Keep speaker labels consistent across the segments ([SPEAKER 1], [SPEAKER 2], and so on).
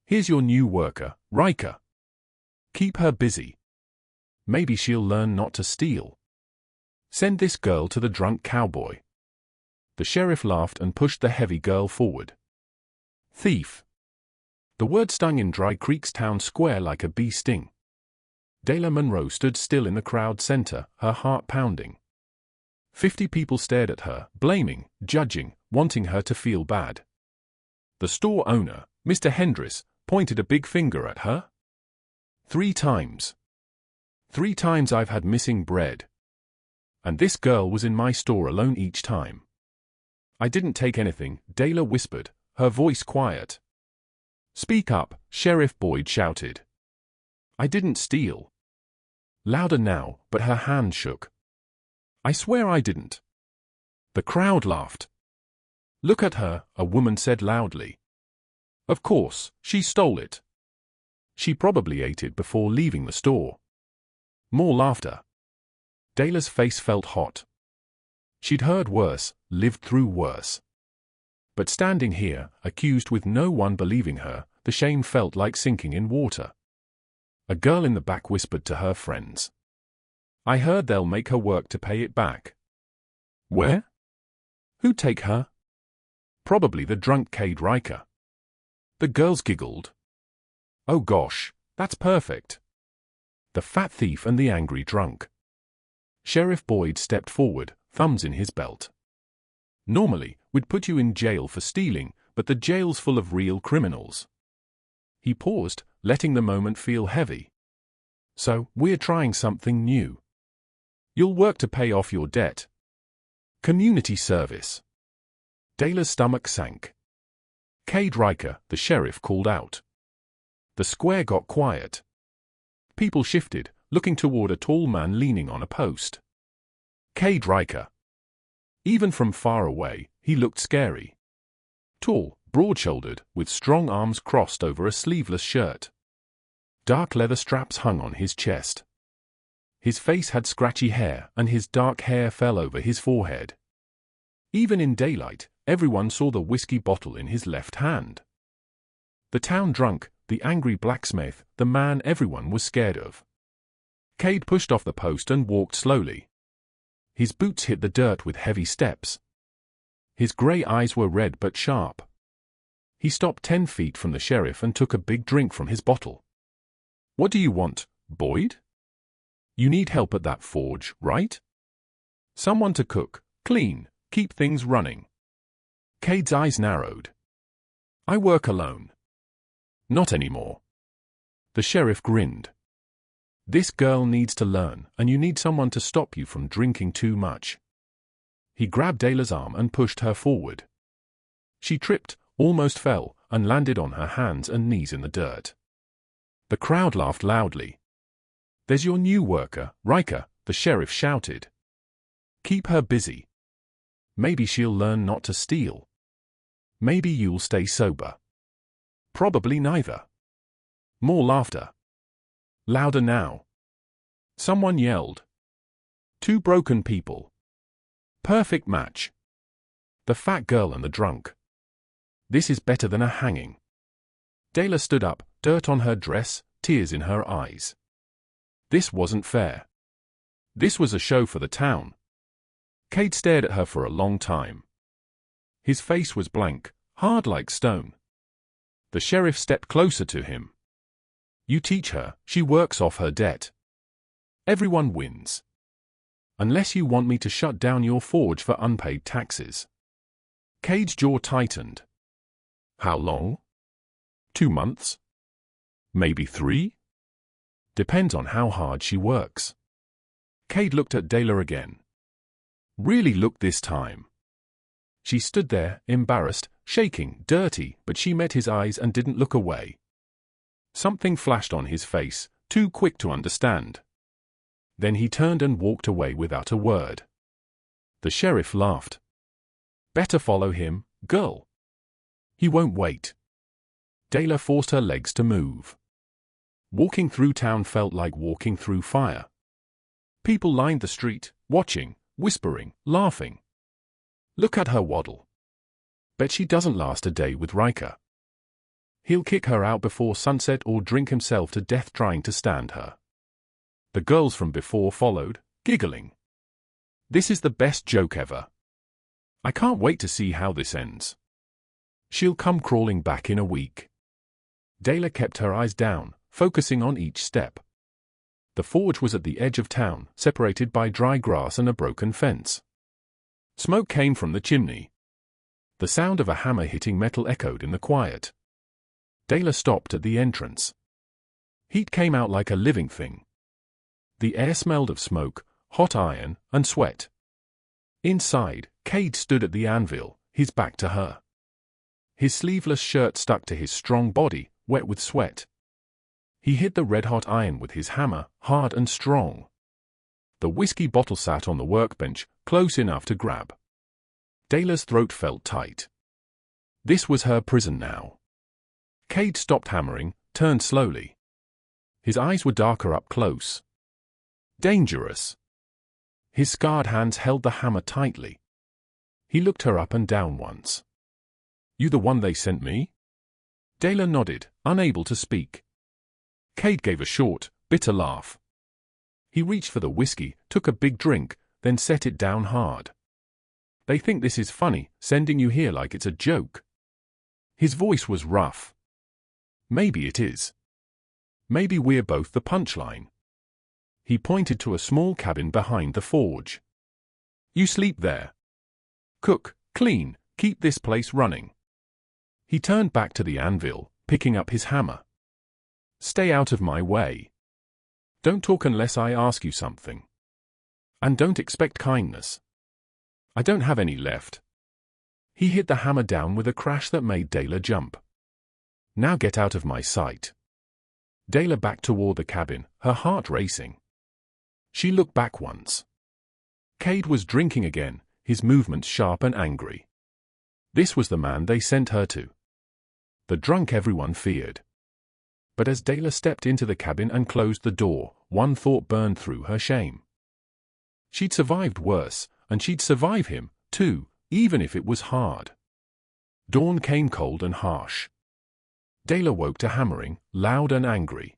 [SPEAKER 1] Here's your new worker, Riker. Keep her busy. Maybe she'll learn not to steal. Send this girl to the drunk cowboy. The sheriff laughed and pushed the heavy girl forward. Thief. The word stung in Dry Creek's town square like a bee sting. Dayla Monroe stood still in the crowd center, her heart pounding. 50 people stared at her, blaming, judging, wanting her to feel bad. The store owner, Mr. Hendris, pointed a big finger at her. 3 times. 3 times I've had missing bread. And this girl was in my store alone each time. I didn't take anything, Dayla whispered, her voice quiet. Speak up, Sheriff Boyd shouted. I didn't steal. Louder now, but her hand shook. I swear I didn't. The crowd laughed. Look at her, a woman said loudly. Of course, she stole it. She probably ate it before leaving the store. More laughter. Dayla's face felt hot. She'd heard worse, lived through worse. But standing here, accused with no one believing her, the shame felt like sinking in water. A girl in the back whispered to her friends. I heard they'll make her work to pay it back. Where? Who'd take her? Probably the drunk Cade Riker. The girls giggled. Oh gosh, that's perfect. The fat thief and the angry drunk. Sheriff Boyd stepped forward, thumbs in his belt. Normally, we'd put you in jail for stealing, but the jail's full of real criminals. He paused, letting the moment feel heavy. So, we're trying something new. You'll work to pay off your debt. Community service. Dayla's stomach sank. Cade Riker, the sheriff called out. The square got quiet. People shifted, looking toward a tall man leaning on a post. Cade Riker. Even from far away, he looked scary. Tall, broad-shouldered, with strong arms crossed over a sleeveless shirt. Dark leather straps hung on his chest. His face had scratchy hair, and his dark hair fell over his forehead. Even in daylight, everyone saw the whiskey bottle in his left hand. The town drunk, the angry blacksmith, the man everyone was scared of. Cade pushed off the post and walked slowly. His boots hit the dirt with heavy steps. His gray eyes were red but sharp. He stopped 10 feet from the sheriff and took a big drink from his bottle. What do you want, Boyd? You need help at that forge, right? Someone to cook, clean, keep things running. Cade's eyes narrowed. I work alone. Not anymore. The sheriff grinned. This girl needs to learn, and you need someone to stop you from drinking too much. He grabbed Dayla's arm and pushed her forward. She tripped, almost fell, and landed on her hands and knees in the dirt. The crowd laughed loudly. There's your new worker, Riker, the sheriff shouted. Keep her busy. Maybe she'll learn not to steal. Maybe you'll stay sober. Probably neither. More laughter. Louder now. Someone yelled. 2 broken people. Perfect match. The fat girl and the drunk. This is better than a hanging. Dayla stood up, dirt on her dress, tears in her eyes. This wasn't fair. This was a show for the town. Cade stared at her for a long time. His face was blank, hard like stone. The sheriff stepped closer to him. You teach her, she works off her debt. Everyone wins. Unless you want me to shut down your forge for unpaid taxes. Cade's jaw tightened. How long? 2 months? Maybe 3? Depends on how hard she works. Cade looked at Dayla again. Really looked this time. She stood there, embarrassed, shaking, dirty, but she met his eyes and didn't look away. Something flashed on his face, too quick to understand. Then he turned and walked away without a word. The sheriff laughed. Better follow him, girl. He won't wait. Dayla forced her legs to move. Walking through town felt like walking through fire. People lined the street, watching, whispering, laughing. Look at her waddle. Bet she doesn't last a day with Riker. He'll kick her out before sunset or drink himself to death trying to stand her. The girls from before followed, giggling. This is the best joke ever. I can't wait to see how this ends. She'll come crawling back in a week. Dayla kept her eyes down, focusing on each step. The forge was at the edge of town, separated by dry grass and a broken fence. Smoke came from the chimney. The sound of a hammer hitting metal echoed in the quiet. Dayla stopped at the entrance. Heat came out like a living thing. The air smelled of smoke, hot iron, and sweat. Inside, Cade stood at the anvil, his back to her. His sleeveless shirt stuck to his strong body, wet with sweat. He hit the red-hot iron with his hammer, hard and strong. The whiskey bottle sat on the workbench, close enough to grab. Dayla's throat felt tight. This was her prison now. Cade stopped hammering, turned slowly. His eyes were darker up close. Dangerous. His scarred hands held the hammer tightly. He looked her up and down once. You the one they sent me? Dayla nodded, unable to speak. Cade gave a short, bitter laugh. He reached for the whiskey, took a big drink, then set it down hard. They think this is funny, sending you here like it's a joke. His voice was rough. Maybe it is. Maybe we're both the punchline. He pointed to a small cabin behind the forge. You sleep there. Cook, clean, keep this place running. He turned back to the anvil, picking up his hammer. Stay out of my way. Don't talk unless I ask you something. And don't expect kindness. I don't have any left. He hit the hammer down with a crash that made Dayla jump. Now get out of my sight. Dayla backed toward the cabin, her heart racing. She looked back once. Cade was drinking again, his movements sharp and angry. This was the man they sent her to. The drunk everyone feared. But as Dayla stepped into the cabin and closed the door, one thought burned through her: shame. She'd survived worse, and she'd survive him, too, even if it was hard. Dawn came cold and harsh. Dayla woke to hammering, loud and angry.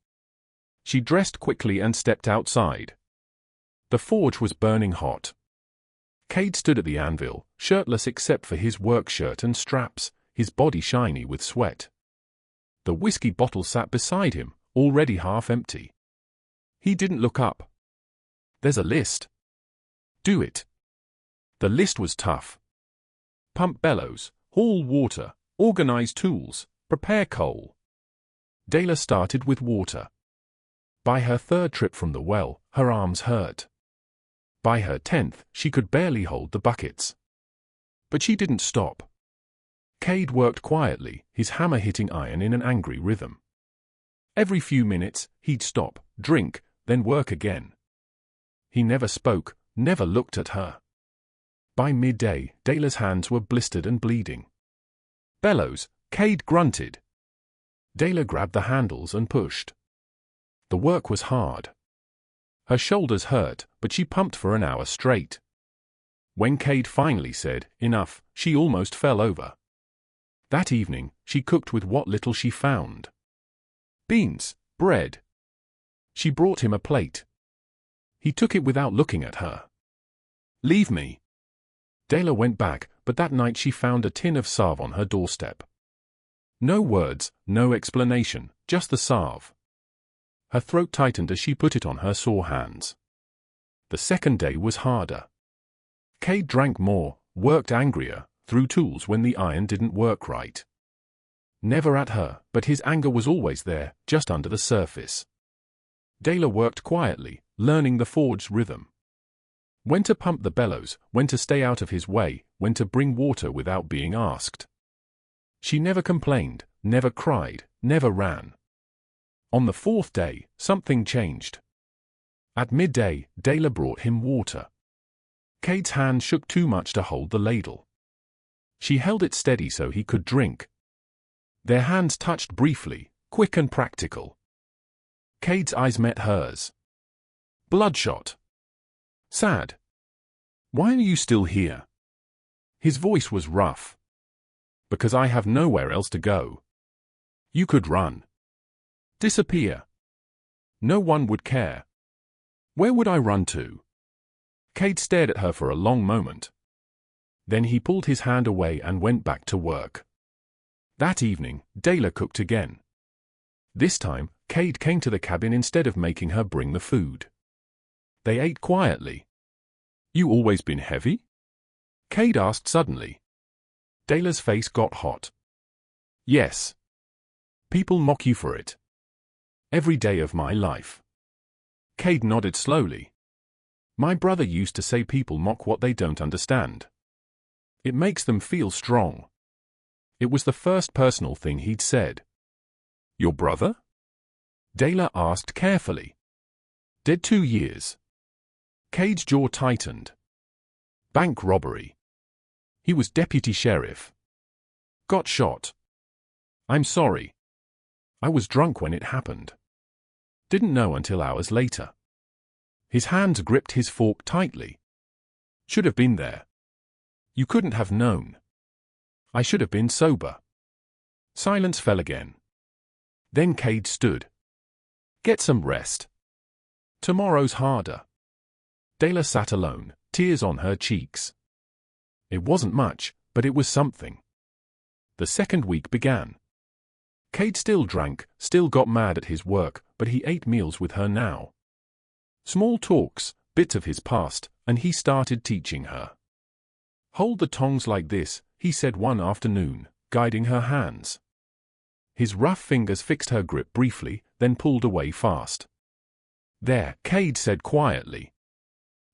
[SPEAKER 1] She dressed quickly and stepped outside. The forge was burning hot. Cade stood at the anvil, shirtless except for his work shirt and straps, his body shiny with sweat. The whiskey bottle sat beside him, already half empty. He didn't look up. There's a list. Do it. The list was tough. Pump bellows, haul water, organize tools, prepare coal. Dayla started with water. By her third trip from the well, her arms hurt. By her 10th, she could barely hold the buckets. But she didn't stop. Cade worked quietly, his hammer hitting iron in an angry rhythm. Every few minutes, he'd stop, drink, then work again. He never spoke, never looked at her. By midday, Dayla's hands were blistered and bleeding. Bellows, Cade grunted. Dayla grabbed the handles and pushed. The work was hard. Her shoulders hurt, but she pumped for an hour straight. When Cade finally said, "Enough," she almost fell over. That evening, she cooked with what little she found. Beans, bread. She brought him a plate. He took it without looking at her. "Leave me." Dayla went back, but that night she found a tin of salve on her doorstep. No words, no explanation, just the salve. Her throat tightened as she put it on her sore hands. The second day was harder. Cade drank more, worked angrier, threw tools when the iron didn't work right. Never at her, but his anger was always there, just under the surface. Dayla worked quietly, learning the forge's rhythm. When to pump the bellows, when to stay out of his way, when to bring water without being asked. She never complained, never cried, never ran. On the fourth day, something changed. At midday, Dayla brought him water. Cade's hand shook too much to hold the ladle. She held it steady so he could drink. Their hands touched briefly, quick and practical. Cade's eyes met hers. Bloodshot. Sad. "Why are you still here?" His voice was rough. "Because I have nowhere else to go." You could run. Disappear. No one would care. Where would I run to? Cade stared at her for a long moment. Then he pulled his hand away and went back to work. That evening, Dayla cooked again. This time, Cade came to the cabin instead of making her bring the food. They ate quietly. You always been heavy? Cade asked suddenly. Dayla's face got hot. Yes. People mock you for it. Every day of my life. Cade nodded slowly. My brother used to say people mock what they don't understand. It makes them feel strong. It was the first personal thing he'd said. Your brother? Dayla asked carefully. Dead 2 years. Cade's jaw tightened. Bank robbery. He was deputy sheriff. Got shot. I'm sorry. I was drunk when it happened. Didn't know until hours later. His hands gripped his fork tightly. Should have been there. You couldn't have known. I should have been sober. Silence fell again. Then Cade stood. Get some rest. Tomorrow's harder. Dayla sat alone, tears on her cheeks. It wasn't much, but it was something. The second week began. Cade still drank, still got mad at his work, but he ate meals with her now. Small talks, bits of his past, and he started teaching her. Hold the tongs like this, he said one afternoon, guiding her hands. His rough fingers fixed her grip briefly, then pulled away fast. There, Cade said quietly.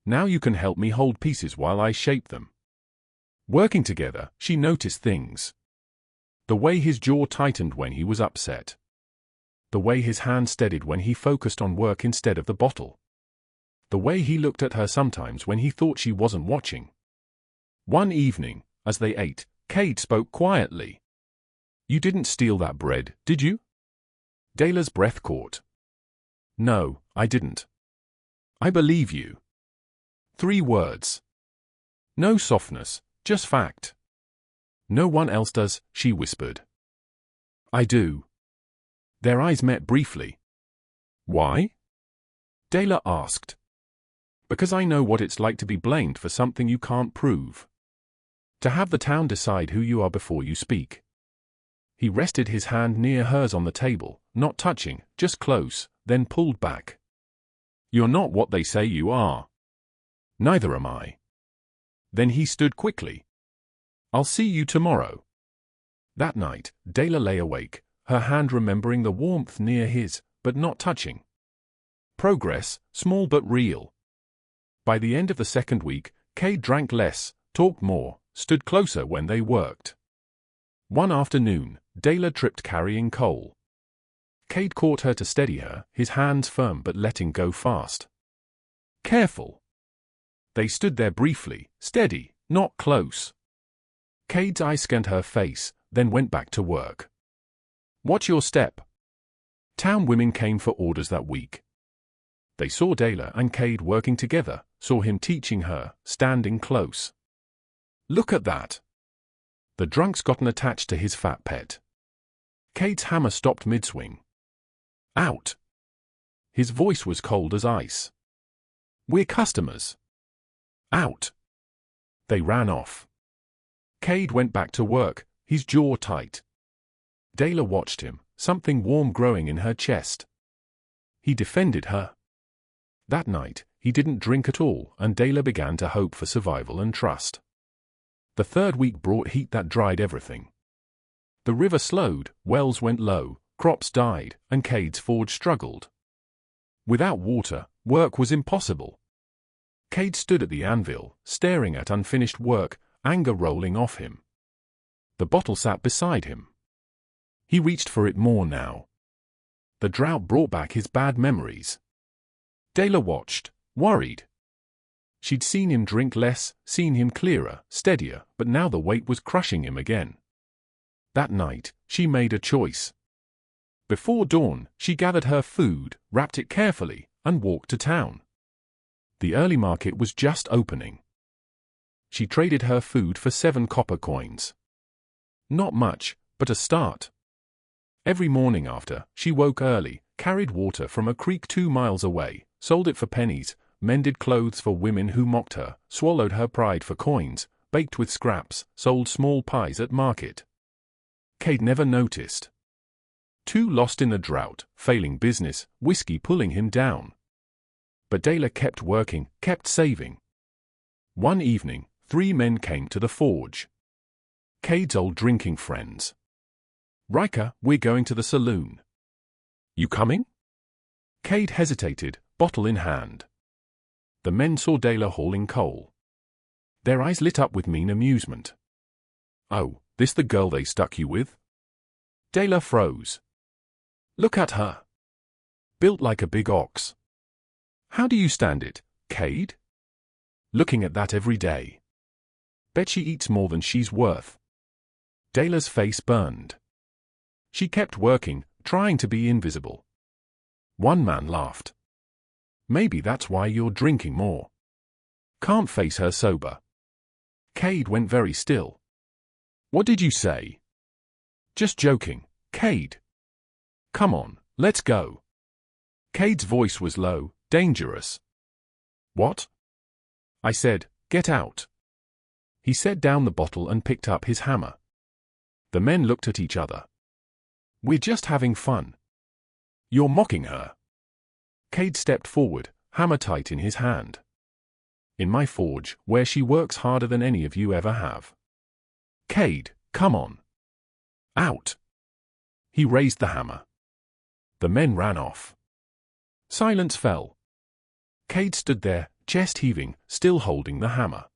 [SPEAKER 1] Now you can help me hold pieces while I shape them. Working together, she noticed things. The way his jaw tightened when he was upset. The way his hand steadied when he focused on work instead of the bottle. The way he looked at her sometimes when he thought she wasn't watching. One evening, as they ate, Cade spoke quietly. You didn't steal that bread, did you? Dayla's breath caught. No, I didn't. I believe you. 3 words. No softness, just fact. No one else does, she whispered. I do. Their eyes met briefly. Why? Dayla asked. Because I know what it's like to be blamed for something you can't prove. To have the town decide who you are before you speak. He rested his hand near hers on the table, not touching, just close, then pulled back. You're not what they say you are. Neither am I. Then he stood quickly. I'll see you tomorrow. That night, Dayla lay awake, her hand remembering the warmth near his, but not touching. Progress, small but real. By the end of the second week, Cade drank less, talked more, stood closer when they worked. One afternoon, Dayla tripped carrying coal. Cade caught her to steady her, his hands firm but letting go fast. Careful. They stood there briefly, steady, not close. Cade's eye scanned her face, then went back to work. Watch your step. Town women came for orders that week. They saw Dayla and Cade working together, saw him teaching her, standing close. Look at that. The drunk's gotten attached to his fat pet. Cade's hammer stopped mid-swing. Out. His voice was cold as ice. We're customers. Out. They ran off. Cade went back to work, his jaw tight. Dayla watched him, something warm growing in her chest. He defended her. That night, he didn't drink at all, and Dayla began to hope for survival and trust. The third week brought heat that dried everything. The river slowed, wells went low, crops died, and Cade's forge struggled. Without water, work was impossible. Cade stood at the anvil, staring at unfinished work, anger rolling off him. The bottle sat beside him. He reached for it more now. The drought brought back his bad memories. Dayla watched, worried. She'd seen him drink less, seen him clearer, steadier, but now the weight was crushing him again. That night, she made a choice. Before dawn, she gathered her food, wrapped it carefully, and walked to town. The early market was just opening. She traded her food for 7 copper coins. Not much, but a start. Every morning after, she woke early, carried water from a creek 2 miles away, sold it for pennies, mended clothes for women who mocked her, swallowed her pride for coins, baked with scraps, sold small pies at market. Cade never noticed. Too lost in the drought, failing business, whiskey pulling him down. But Dela kept working, kept saving. One evening, 3 men came to the forge. Cade's old drinking friends. "Riker, we're going to the saloon." "You coming?" Cade hesitated, bottle in hand. The men saw Dela hauling coal. Their eyes lit up with mean amusement. "Oh, this the girl they stuck you with?" Dela froze. "Look at her. Built like a big ox. How do you stand it, Cade? Looking at that every day. Bet she eats more than she's worth." Dela's face burned. She kept working, trying to be invisible. One man laughed. "Maybe that's why you're drinking more. Can't face her sober." Cade went very still. "What did you say?" "Just joking, Cade. Come on, let's go." Cade's voice was low, dangerous. "What?" I said, "Get out." He set down the bottle and picked up his hammer. The men looked at each other. "We're just having fun." "You're mocking her." Cade stepped forward, hammer tight in his hand. "In my forge, where she works harder than any of you ever have." "Cade, come on. Out." He raised the hammer. The men ran off. Silence fell. Cade stood there, chest heaving, still holding the hammer.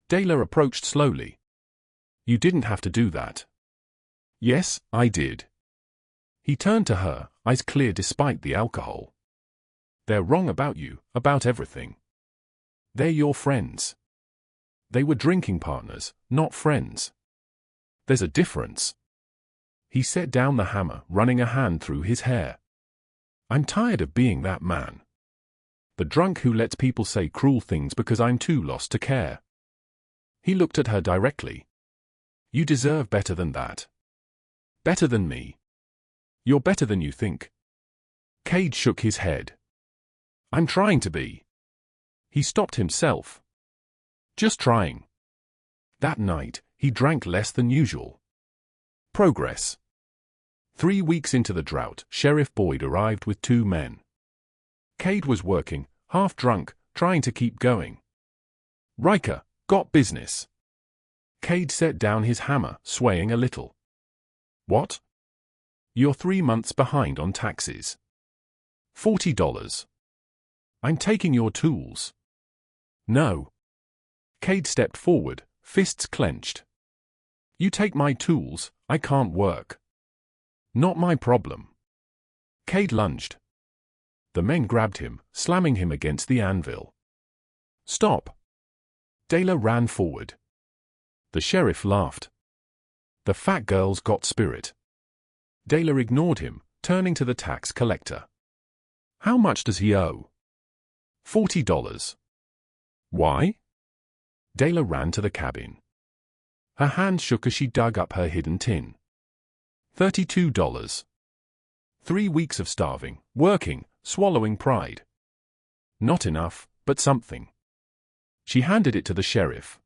[SPEAKER 1] Dela approached slowly. "You didn't have to do that." "Yes, I did." He turned to her, eyes clear despite the alcohol. "They're wrong about you, about everything. They're your friends. They were drinking partners, not friends. There's a difference." He set down the hammer, running a hand through his hair. "I'm tired of being that man. The drunk who lets people say cruel things because I'm too lost to care." He looked at her directly. "You deserve better than that. Better than me. You're better than you think." Cade shook his head. "I'm trying to be." He stopped himself. "Just trying." That night, he drank less than usual. Progress. 3 weeks into the drought, Sheriff Boyd arrived with 2 men. Cade was working, half drunk, trying to keep going. "Riker, got business." Cade set down his hammer, swaying a little. "What?" "You're 3 months behind on taxes. $40. I'm taking your tools." "No." Cade stepped forward, fists clenched. "You take my tools, I can't work." "Not my problem." Cade lunged. The men grabbed him, slamming him against the anvil. "Stop." Dela ran forward. The sheriff laughed. "The fat girl's got spirit." Dela ignored him, turning to the tax collector. "How much does he owe?" $40. "Why?" Dela ran to the cabin. Her hand shook as she dug up her hidden tin. $32. 3 weeks of starving, working, swallowing pride. Not enough, but something. She handed it to the sheriff.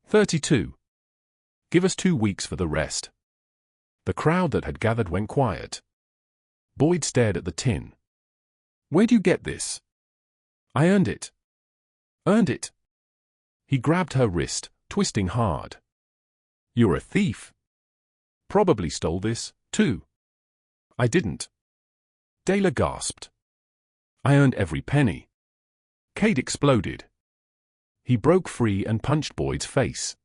[SPEAKER 1] 32. Give us 2 weeks for the rest. The crowd that had gathered went quiet. Boyd stared at the tin. "Where'd you get this?" "I earned it." "Earned it?" He grabbed her wrist, twisting hard. "You're a thief. Probably stole this, too." "I didn't." Dela gasped. "I earned every penny." Cade exploded. He broke free and punched Boyd's face.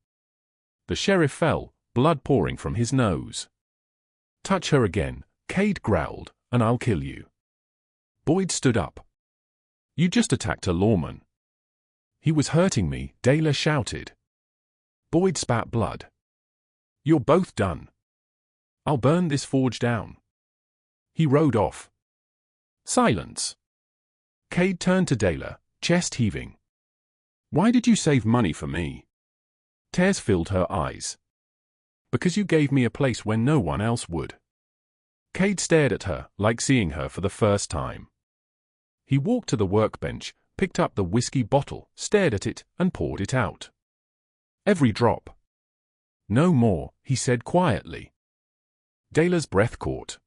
[SPEAKER 1] The sheriff fell, blood pouring from his nose. "Touch her again," Cade growled, "and I'll kill you." Boyd stood up. "You just attacked a lawman." "He was hurting me," Dela shouted. Boyd spat blood. "You're both done. I'll burn this forge down." He rode off. Silence. Cade turned to Dela, chest heaving. "Why did you save money for me?" Tears filled her eyes. "Because you gave me a place when no one else would." Cade stared at her, like seeing her for the first time. He walked to the workbench, picked up the whiskey bottle, stared at it, and poured it out. Every drop. No more, he said quietly. Dayla's breath caught.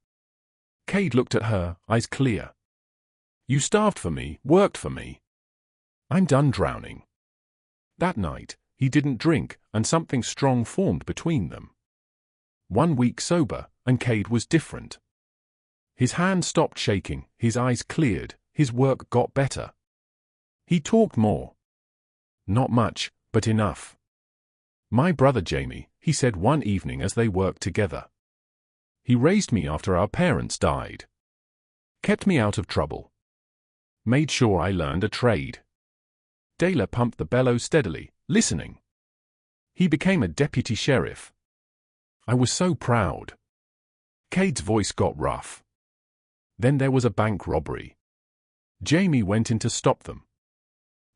[SPEAKER 1] Cade looked at her, eyes clear. You starved for me, worked for me. I'm done drowning. That night, he didn't drink, and something strong formed between them. 1 week sober, and Cade was different. His hand stopped shaking, his eyes cleared, his work got better. He talked more. Not much, but enough. My brother Jamie, he said one evening as they worked together. He raised me after our parents died. Kept me out of trouble. Made sure I learned a trade. Dayla pumped the bellows steadily, listening. He became a deputy sheriff. I was so proud. Cade's voice got rough. Then there was a bank robbery. Jamie went in to stop them.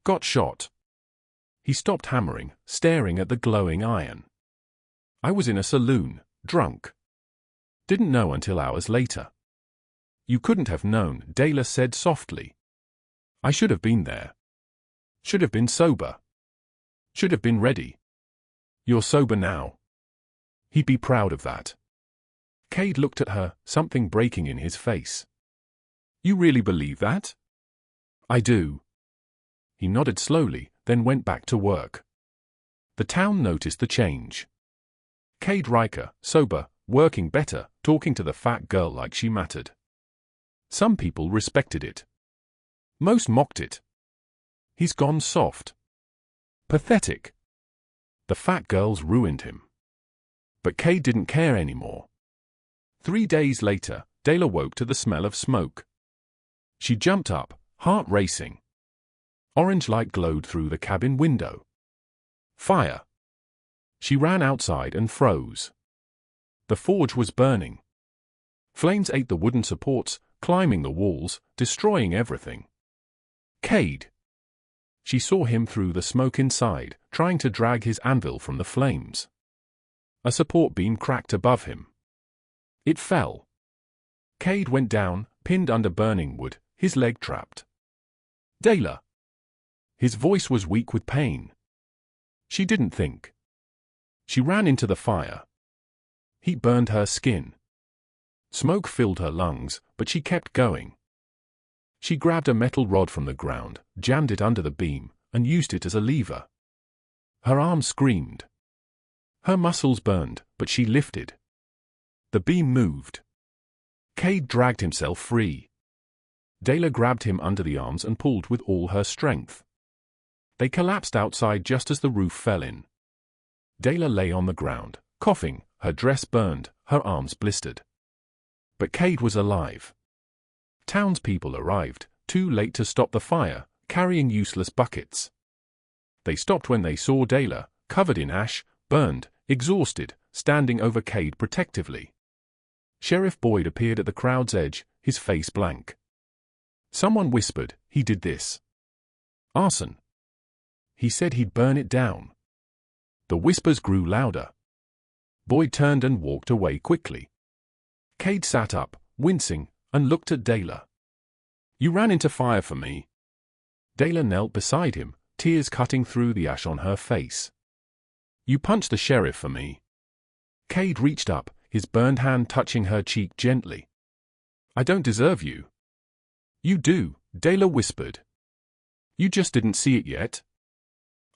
[SPEAKER 1] Got shot. He stopped hammering, staring at the glowing iron. I was in a saloon, drunk. Didn't know until hours later. You couldn't have known, Dayla said softly. I should have been there. Should have been sober. Should have been ready. You're sober now. He'd be proud of that. Cade looked at her, something breaking in his face. You really believe that? I do. He nodded slowly, then went back to work. The town noticed the change. Cade Riker, sober, working better, talking to the fat girl like she mattered. Some people respected it. Most mocked it. He's gone soft. Pathetic. The fat girls ruined him. But Cade didn't care anymore. 3 days later, Dayla woke to the smell of smoke. She jumped up, heart racing. Orange light glowed through the cabin window. Fire. She ran outside and froze. The forge was burning. Flames ate the wooden supports, climbing the walls, destroying everything. Cade. She saw him through the smoke inside, trying to drag his anvil from the flames. A support beam cracked above him. It fell. Cade went down, pinned under burning wood, his leg trapped. Dayla. His voice was weak with pain. She didn't think. She ran into the fire. Heat burned her skin. Smoke filled her lungs, but she kept going. She grabbed a metal rod from the ground, jammed it under the beam, and used it as a lever. Her arm screamed. Her muscles burned, but she lifted. The beam moved. Cade dragged himself free. Dayla grabbed him under the arms and pulled with all her strength. They collapsed outside just as the roof fell in. Dayla lay on the ground, coughing, her dress burned, her arms blistered. But Cade was alive. Townspeople arrived, too late to stop the fire, carrying useless buckets. They stopped when they saw Dayla, covered in ash, burned, exhausted, standing over Cade protectively. Sheriff Boyd appeared at the crowd's edge, his face blank. Someone whispered, he did this. Arson. He said he'd burn it down. The whispers grew louder. Boyd turned and walked away quickly. Cade sat up, wincing, and looked at Dayla. You ran into fire for me. Dayla knelt beside him, tears cutting through the ash on her face. You punched the sheriff for me. Cade reached up, his burned hand touching her cheek gently. I don't deserve you. You do, Dayla whispered. You just didn't see it yet.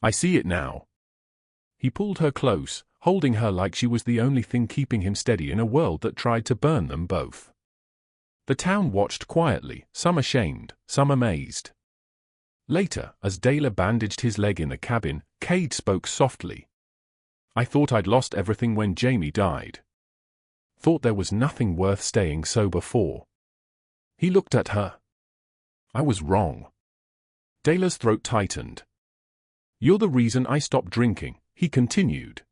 [SPEAKER 1] I see it now. He pulled her close, holding her like she was the only thing keeping him steady in a world that tried to burn them both. The town watched quietly, some ashamed, some amazed. Later, as Dayla bandaged his leg in the cabin, Cade spoke softly. I thought I'd lost everything when Jamie died. Thought there was nothing worth staying sober for. He looked at her. I was wrong. Dayla's throat tightened. You're the reason I stopped drinking, he continued.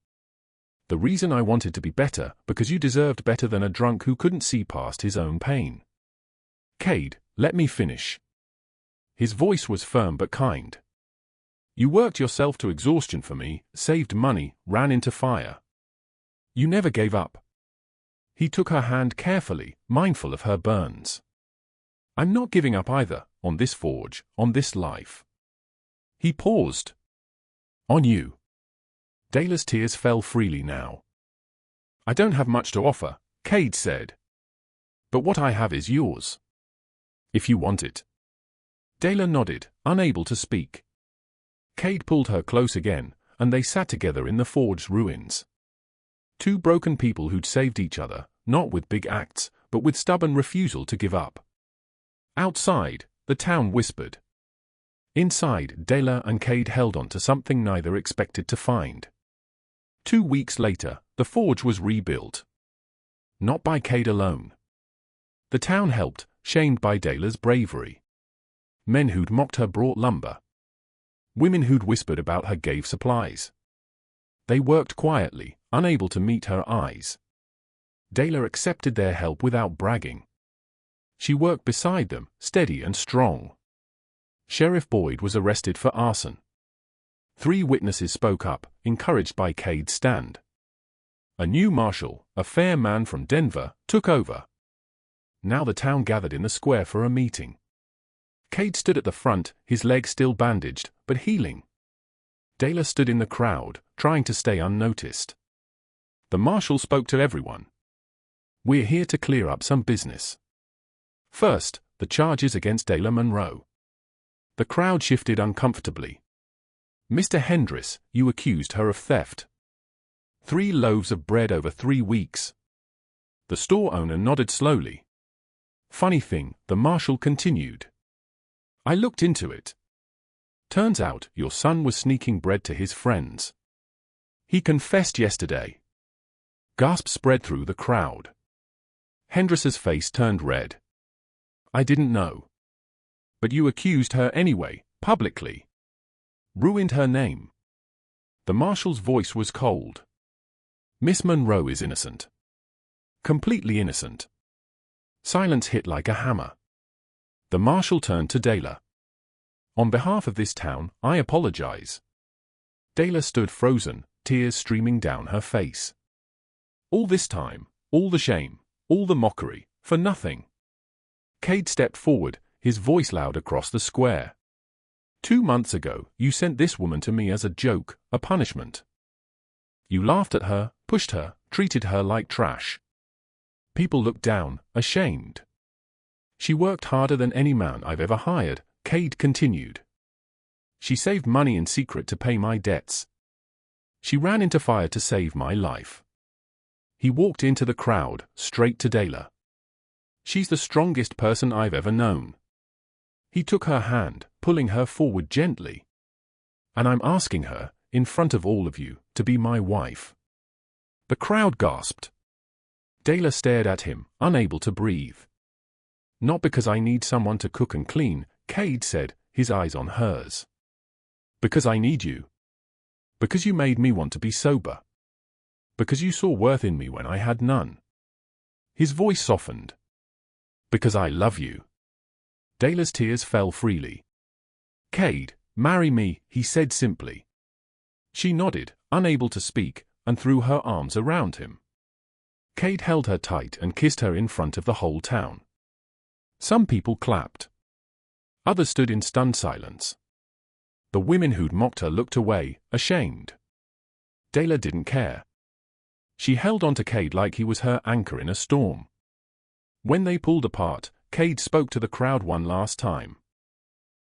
[SPEAKER 1] The reason I wanted to be better, because you deserved better than a drunk who couldn't see past his own pain. Cade, let me finish. His voice was firm but kind. You worked yourself to exhaustion for me, saved money, ran into fire. You never gave up. He took her hand carefully, mindful of her burns. I'm not giving up either, on this forge, on this life. He paused. On you. Dayla's tears fell freely now. I don't have much to offer, Cade said. But what I have is yours. If you want it. Dayla nodded, unable to speak. Cade pulled her close again, and they sat together in the forge's ruins. Two broken people who'd saved each other, not with big acts, but with stubborn refusal to give up. Outside, the town whispered. Inside, Dayla and Cade held on to something neither expected to find. 2 weeks later, the forge was rebuilt. Not by Cade alone. The town helped, shamed by Dayla's bravery. Men who'd mocked her brought lumber. Women who'd whispered about her gave supplies. They worked quietly, unable to meet her eyes. Dayla accepted their help without bragging. She worked beside them, steady and strong. Sheriff Boyd was arrested for arson. 3 witnesses spoke up, encouraged by Cade's stand. A new marshal, a fair man from Denver, took over. Now the town gathered in the square for a meeting. Cade stood at the front, his leg still bandaged, but healing. Dayla stood in the crowd, trying to stay unnoticed. The marshal spoke to everyone. We're here to clear up some business. First, the charges against Dayla Monroe. The crowd shifted uncomfortably. Mr. Hendris, you accused her of theft. 3 loaves of bread over 3 weeks. The store owner nodded slowly. Funny thing, the marshal continued. I looked into it. Turns out, your son was sneaking bread to his friends. He confessed yesterday. Gasps spread through the crowd. Hendris's face turned red. I didn't know. But you accused her anyway, publicly. Ruined her name. The marshal's voice was cold. Miss Monroe is innocent. Completely innocent. Silence hit like a hammer. The marshal turned to Dayla. On behalf of this town, I apologize. Dayla stood frozen, tears streaming down her face. All this time, all the shame, all the mockery, for nothing. Cade stepped forward, his voice loud across the square. 2 months ago, you sent this woman to me as a joke, a punishment. You laughed at her, pushed her, treated her like trash. People looked down, ashamed. She worked harder than any man I've ever hired, Cade continued. She saved money in secret to pay my debts. She ran into fire to save my life. He walked into the crowd, straight to Dayla. She's the strongest person I've ever known. He took her hand, pulling her forward gently. And I'm asking her, in front of all of you, to be my wife. The crowd gasped. Dayla stared at him, unable to breathe. Not because I need someone to cook and clean, Cade said, his eyes on hers. Because I need you. Because you made me want to be sober. Because you saw worth in me when I had none. His voice softened. Because I love you. Dayla's tears fell freely. Cade, marry me, he said simply. She nodded, unable to speak, and threw her arms around him. Cade held her tight and kissed her in front of the whole town. Some people clapped. Others stood in stunned silence. The women who'd mocked her looked away, ashamed. Dayla didn't care. She held on to Cade like he was her anchor in a storm. When they pulled apart, Cade spoke to the crowd one last time.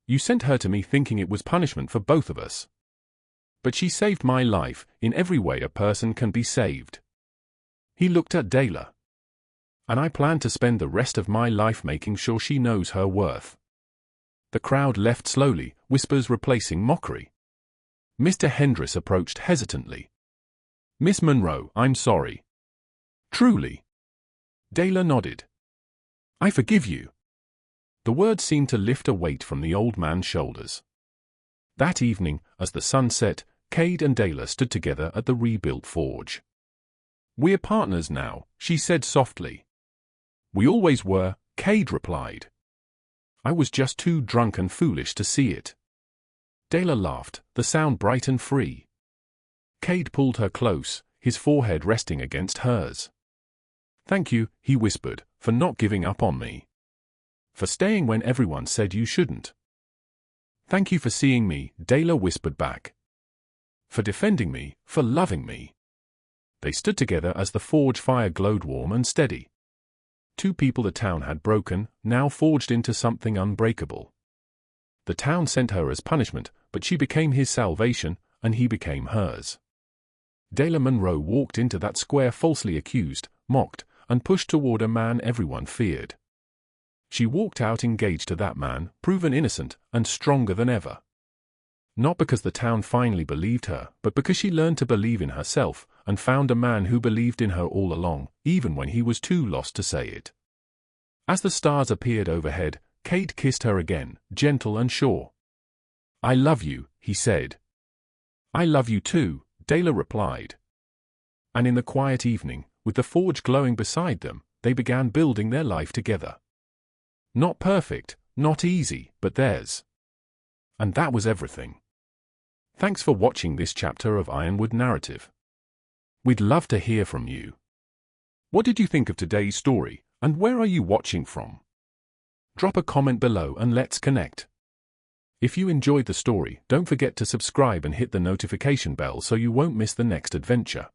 [SPEAKER 1] You sent her to me thinking it was punishment for both of us. But she saved my life, in every way a person can be saved. He looked at Dayla. And I plan to spend the rest of my life making sure she knows her worth. The crowd left slowly, whispers replacing mockery. Mr. Hendris approached hesitantly. Miss Monroe, I'm sorry. Truly. Dayla nodded. I forgive you. The words seemed to lift a weight from the old man's shoulders. That evening, as the sun set, Cade and Dayla stood together at the rebuilt forge. We're partners now, she said softly. We always were, Cade replied. I was just too drunk and foolish to see it. Dayla laughed, the sound bright and free. Cade pulled her close, his forehead resting against hers. Thank you, he whispered, for not giving up on me. For staying when everyone said you shouldn't. Thank you for seeing me, Dela whispered back. For defending me, for loving me. They stood together as the forge fire glowed warm and steady. Two people the town had broken, now forged into something unbreakable. The town sent her as punishment, but she became his salvation, and he became hers. Dela Monroe walked into that square falsely accused, mocked, and pushed toward a man everyone feared. She walked out engaged to that man, proven innocent, and stronger than ever. Not because the town finally believed her, but because she learned to believe in herself, and found a man who believed in her all along, even when he was too lost to say it. As the stars appeared overhead, Kate kissed her again, gentle and sure. I love you, he said. I love you too, Dela replied. And in the quiet evening, with the forge glowing beside them, they began building their life together. Not perfect, not easy, but theirs. And that was everything. Thanks for watching this chapter of Ironwood Narrative. We'd love to hear from you. What did you think of today's story, and where are you watching from? Drop a comment below and let's connect. If you enjoyed the story, don't forget to subscribe and hit the notification bell so you won't miss the next adventure.